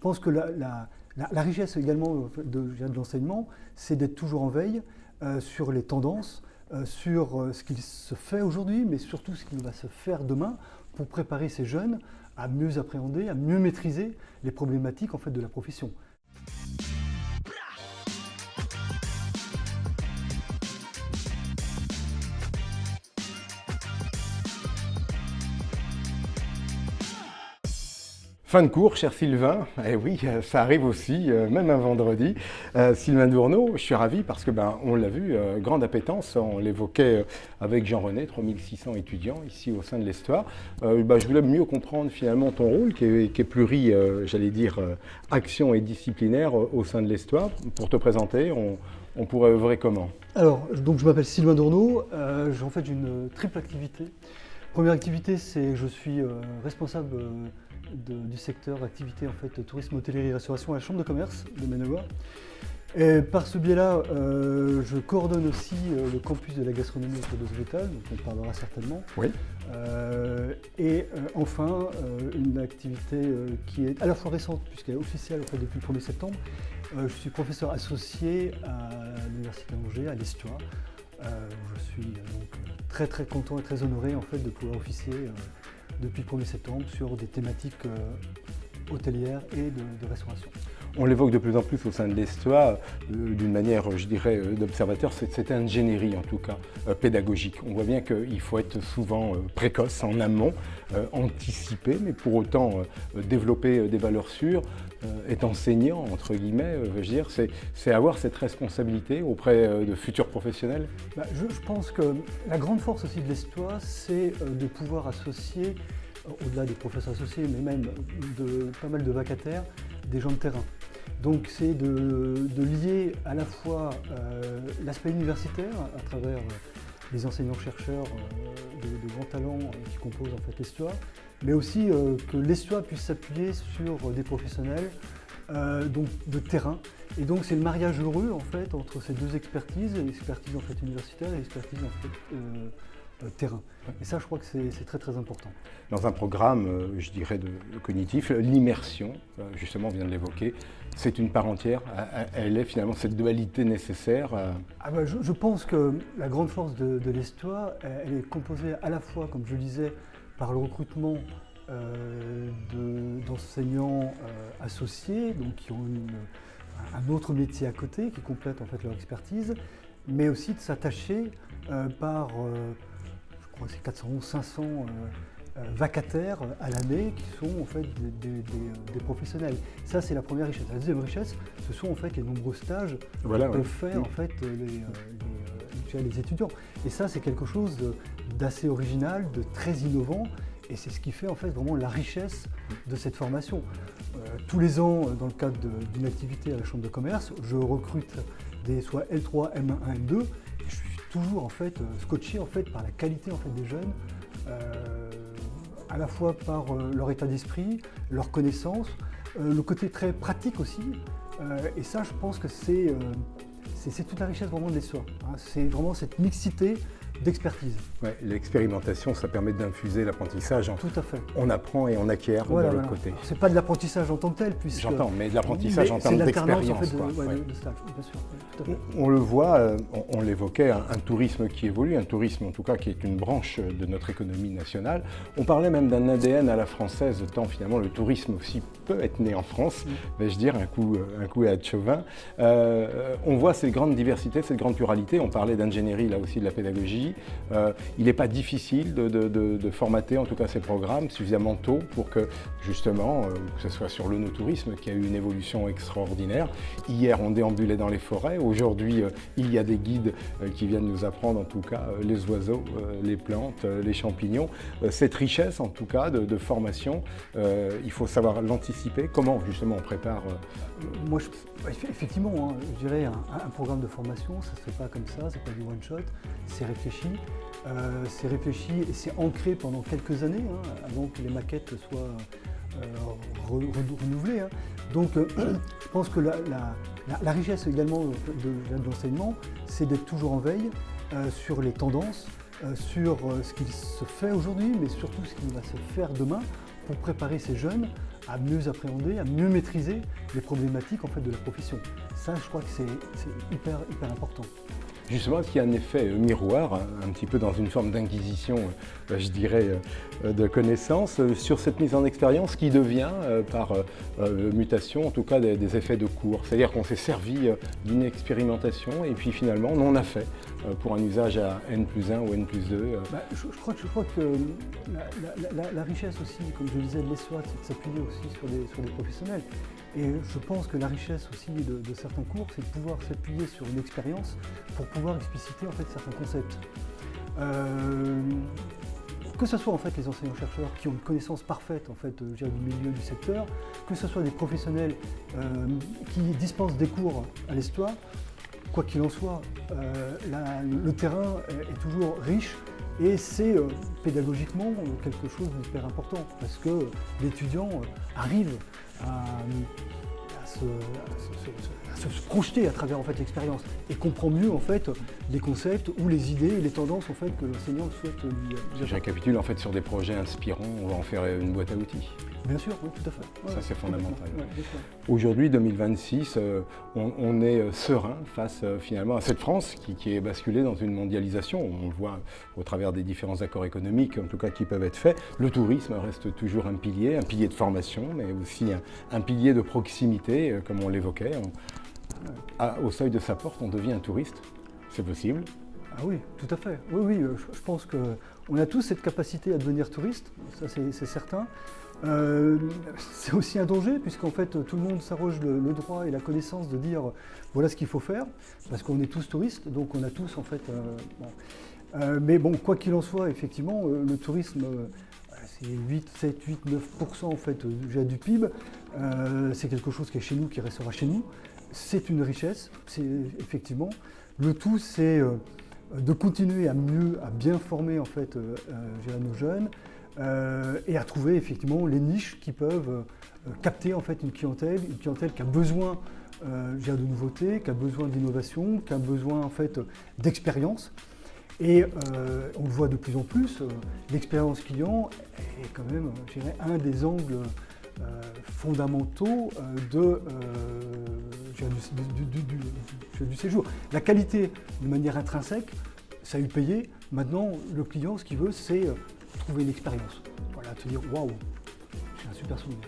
pense que la richesse également de l'enseignement, c'est d'être toujours en veille sur les tendances, sur ce qui se fait aujourd'hui, mais surtout ce qui va se faire demain pour préparer ces jeunes à mieux appréhender, à mieux maîtriser les problématiques en fait, de la profession. Fin de cours, cher Sylvain. Eh oui, ça arrive aussi, même un vendredi. Sylvain Dourneau, je suis ravi parce que, on l'a vu, grande appétence, on l'évoquait avec Jean-René, 3600 étudiants ici au sein de l'Histoire. Je voulais mieux comprendre finalement ton rôle qui est j'allais dire, action et disciplinaire au sein de l'Histoire. Pour te présenter, on pourrait œuvrer comment? Alors, donc je m'appelle Sylvain Dourneau, en fait j'ai une triple activité. Première activité, c'est je suis responsable du secteur activité en fait, tourisme, hôtellerie et restauration à la Chambre de commerce de Maine-et-Loire. Et par ce biais-là, je coordonne aussi le campus de la gastronomie autour de Zvetal, dont on parlera certainement. Oui. Enfin, une activité qui est à la fois récente, puisqu'elle est officielle en fait, depuis le 1er septembre. Je suis professeur associé à l'Université d'Angers, à l'Histoire. Je suis donc très très content et très honoré en fait, de pouvoir officier depuis le 1er septembre sur des thématiques hôtelières et de restauration. On l'évoque de plus en plus au sein de l'Histoire, d'une manière, je dirais, d'observateur, cette ingénierie en tout cas pédagogique. On voit bien qu'il faut être souvent précoce, en amont, anticiper, mais pour autant développer des valeurs sûres, être enseignant, entre guillemets, c'est avoir cette responsabilité auprès de futurs professionnels. Je pense que la grande force aussi de l'Histoire, c'est de pouvoir associer, au-delà des professeurs associés, mais même de pas mal de vacataires, des gens de terrain. Donc c'est de lier à la fois l'aspect universitaire à travers les enseignants-chercheurs de grands talents qui composent en fait l'Histoire, mais aussi que l'Histoire puisse s'appuyer sur des professionnels donc de terrain. Et donc c'est le mariage heureux en fait entre ces deux expertises, l'expertise en fait universitaire et l'expertise en fait terrain. Et ça, je crois que c'est très très important. Dans un programme, je dirais, de cognitif, l'immersion, justement, on vient de l'évoquer, c'est une part entière. Elle est finalement cette dualité nécessaire. Je pense que la grande force de l'Histoire, elle est composée à la fois, comme je le disais, par le recrutement d'enseignants associés, donc qui ont un autre métier à côté, qui complètent en fait leur expertise, mais aussi de s'attacher par je crois que c'est 411, 500 vacataires à l'année qui sont en fait des professionnels. Ça, c'est la première richesse. La deuxième richesse, ce sont en fait les nombreux stages que peuvent faire en fait les étudiants. Et ça, c'est quelque chose d'assez original, de très innovant. Et c'est ce qui fait en fait vraiment la richesse de cette formation. Tous les ans, dans le cadre d'une activité à la Chambre de commerce, je recrute des soit L3, M1, M2. Et je suis toujours en fait scotché en fait par la qualité en fait des jeunes, à la fois par leur état d'esprit, leur connaissance, le côté très pratique aussi. Et ça, je pense que c'est toute la richesse vraiment de l'Histoire. C'est vraiment cette mixité d'expertise. Ouais, l'expérimentation, ça permet d'infuser l'apprentissage. Tout à fait. On apprend et on acquiert de l'autre côté. C'est pas de l'apprentissage en tant que tel, puisque... J'entends, mais de l'apprentissage en termes d'expérience. En fait, de stage, bien sûr. Tout à fait. On le voit, on l'évoquait, un tourisme qui évolue, un tourisme en tout cas qui est une branche de notre économie nationale. On parlait même d'un ADN à la française, tant finalement le tourisme aussi peut être né en France, vais-je dire, un coup à Chauvin. On voit cette grande diversité, cette grande pluralité. On parlait d'ingénierie, là aussi de la pédagogie. Il n'est pas difficile de formater en tout cas ces programmes suffisamment tôt pour que justement, que ce soit sur l'onotourisme qui a eu une évolution extraordinaire. Hier, on déambulait dans les forêts. Aujourd'hui, il y a des guides qui viennent nous apprendre en tout cas les oiseaux, les plantes, les champignons. Cette richesse en tout cas de formation, il faut savoir l'anticiper. Comment justement on prépare Moi, effectivement, je dirais un programme de formation, ça ne se fait pas comme ça, c'est pas du one-shot, c'est réfléchi. C'est réfléchi et c'est ancré pendant quelques années, avant que les maquettes soient renouvelées. Donc je pense que la richesse également de l'enseignement, c'est d'être toujours en veille sur les tendances, sur ce qui se fait aujourd'hui, mais surtout ce qui va se faire demain, pour préparer ces jeunes à mieux appréhender, à mieux maîtriser les problématiques en fait, de la profession. Ça, je crois que c'est hyper important. Justement, est-ce qu'il y a un effet miroir, un petit peu dans une forme d'inquisition, je dirais, de connaissances, sur cette mise en expérience qui devient, par mutation, en tout cas, des effets de cours. C'est-à-dire qu'on s'est servi d'une expérimentation et puis finalement, on en a fait pour un usage à N+1 ou N+2. Je crois que la richesse aussi, comme je disais, de l'ESSOA, c'est de s'appuyer aussi sur des professionnels. Et je pense que la richesse aussi de certains cours, c'est de pouvoir s'appuyer sur une expérience pour pouvoir expliciter en fait certains concepts. Que ce soit en fait les enseignants-chercheurs qui ont une connaissance parfaite en fait, du milieu du secteur, que ce soit des professionnels qui dispensent des cours à l'histoire, quoi qu'il en soit, le terrain est toujours riche et c'est pédagogiquement quelque chose d'hyper important parce que l'étudiant arrive à se projeter à travers en fait, l'expérience et comprend mieux en fait, les concepts ou les idées et les tendances en fait, que l'enseignant souhaite lui. Je récapitule en fait sur des projets inspirants, on va en faire une boîte à outils. Bien sûr, oui, tout à fait. Ouais, ça c'est fondamental. Ouais, aujourd'hui, 2026, on est serein face finalement à cette France qui est basculée dans une mondialisation. On le voit au travers des différents accords économiques, en tout cas qui peuvent être faits. Le tourisme reste toujours un pilier de formation, mais aussi un pilier de proximité, comme on l'évoquait. Au seuil de sa porte, on devient un touriste. C'est possible. Ah oui, tout à fait. Oui, je pense qu'on a tous cette capacité à devenir touriste, ça c'est certain. C'est aussi un danger puisqu'en fait tout le monde s'arroge le droit et la connaissance de dire voilà ce qu'il faut faire parce qu'on est tous touristes, donc on a tous en fait... mais bon, quoi qu'il en soit, effectivement, le tourisme... c'est 7, 8, 9% en fait du PIB. C'est quelque chose qui est chez nous, qui restera chez nous. C'est une richesse, c'est effectivement. Le tout, c'est de continuer à bien former en fait nos jeunes et à trouver effectivement les niches qui peuvent capter en fait une clientèle qui a besoin de nouveautés, qui a besoin d'innovation, qui a besoin en fait d'expérience. Et on le voit de plus en plus, l'expérience client est quand même, je dirais, un des angles fondamentaux du séjour. La qualité, de manière intrinsèque, ça a eu payé. Maintenant, le client, ce qu'il veut, c'est trouver une expérience. Voilà, te dire waouh, j'ai un super souvenir.